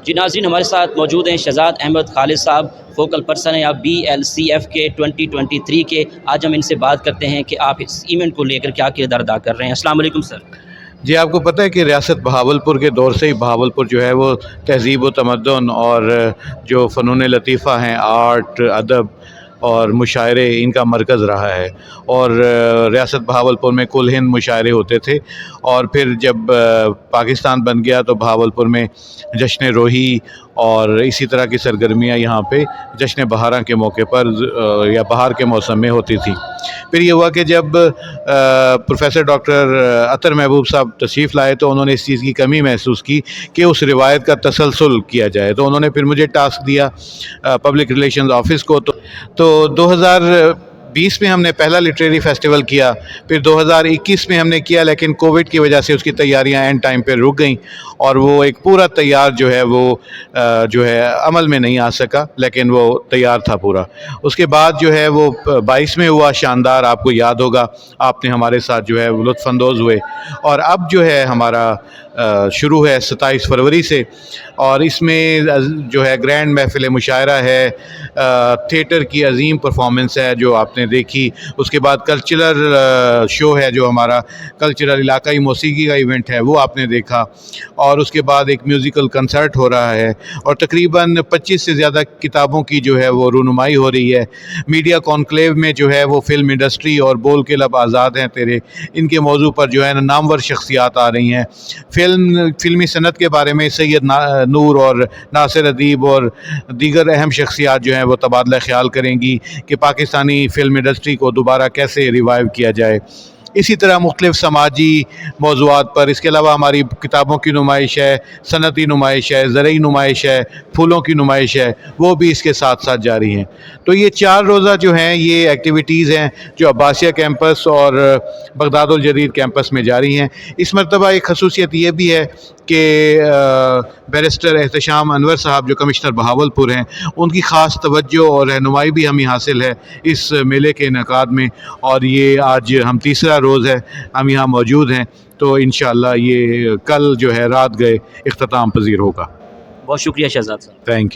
جی ناظرین، ہمارے ساتھ موجود ہیں شہزاد احمد خالد صاحب، فوکل پرسن ہیں آپ BLCF کے 2023 کے۔ آج ہم ان سے بات کرتے ہیں کہ آپ اس ایونٹ کو لے کر کیا کردار ادا کر رہے ہیں۔ السلام علیکم سر۔ جی، آپ کو پتہ ہے کہ ریاست بہاولپور کے دور سے ہی بہاولپور جو ہے وہ تہذیب و تمدن اور جو فنون لطیفہ ہیں، آرٹ، ادب اور مشاعرے، ان کا مرکز رہا ہے۔ اور ریاست بہاولپور میں کل ہند مشاعرے ہوتے تھے، اور پھر جب پاکستان بن گیا تو بہاولپور میں جشن روہی اور اسی طرح کی سرگرمیاں یہاں پہ جشن بہاراں کے موقع پر یا بہار کے موسم میں ہوتی تھی۔ پھر یہ ہوا کہ جب پروفیسر ڈاکٹر عطر محبوب صاحب تشریف لائے تو انہوں نے اس چیز کی کمی محسوس کی کہ اس روایت کا تسلسل کیا جائے، تو انہوں نے پھر مجھے ٹاسک دیا پبلک ریلیشنز آفس کو۔ تو 2020 میں ہم نے پہلا لٹریری فیسٹیول کیا، پھر 2021 میں ہم نے کیا، لیکن کووڈ کی وجہ سے اس کی تیاریاں اینڈ ٹائم پہ رک گئیں اور وہ ایک پورا تیار جو ہے وہ عمل میں نہیں آ سکا، لیکن وہ تیار تھا پورا۔ اس کے بعد جو ہے وہ 22 میں ہوا، شاندار، آپ کو یاد ہوگا، آپ نے ہمارے ساتھ جو ہے لطف اندوز ہوئے۔ اور اب جو ہے ہمارا شروع ہے 27 فروری سے، اور اس میں جو ہے گرینڈ محفل مشاعرہ ہے، تھیٹر کی عظیم پرفارمنس ہے جو آپ نے دیکھی، اس کے بعد کلچرل شو ہے جو ہمارا کلچرل علاقائی موسیقی کا ایونٹ ہے، وہ آپ نے دیکھا، اور اس کے بعد ایک میوزیکل کنسرٹ ہو رہا ہے، اور تقریباً 25 سے زیادہ کتابوں کی جو ہے وہ رونمائی ہو رہی ہے۔ میڈیا کانکلیو میں جو ہے وہ فلم انڈسٹری اور بول کے لب آزاد ہیں تیرے، ان کے موضوع پر جو ہے نامور شخصیات آ رہی ہیں۔ فلمی صنعت کے بارے میں سید نور اور ناصر ادیب اور دیگر اہم شخصیات جو ہیں وہ تبادلہ خیال کریں گی کہ پاکستانی فلم انڈسٹری کو دوبارہ کیسے ریوائیو کیا جائے۔ اسی طرح مختلف سماجی موضوعات پر، اس کے علاوہ ہماری کتابوں کی نمائش ہے، صنعتی نمائش ہے، زرعی نمائش ہے، پھولوں کی نمائش ہے، وہ بھی اس کے ساتھ ساتھ جاری ہیں۔ تو یہ 4 روزہ جو ہیں یہ ایکٹیویٹیز ہیں جو عباسیہ کیمپس اور بغداد الجدید کیمپس میں جاری ہیں۔ اس مرتبہ ایک خصوصیت یہ بھی ہے کہ بیرسٹر احتشام انور صاحب جو کمشنر بہاولپور ہیں، ان کی خاص توجہ اور رہنمائی بھی ہمیں حاصل ہے اس میلے کے انعقاد میں، اور یہ آج ہم تیسرا روز ہے ہم یہاں موجود ہیں، تو انشاءاللہ یہ کل جو ہے رات گئے اختتام پذیر ہوگا۔ بہت شکریہ شہزاد صاحب۔ Thank you.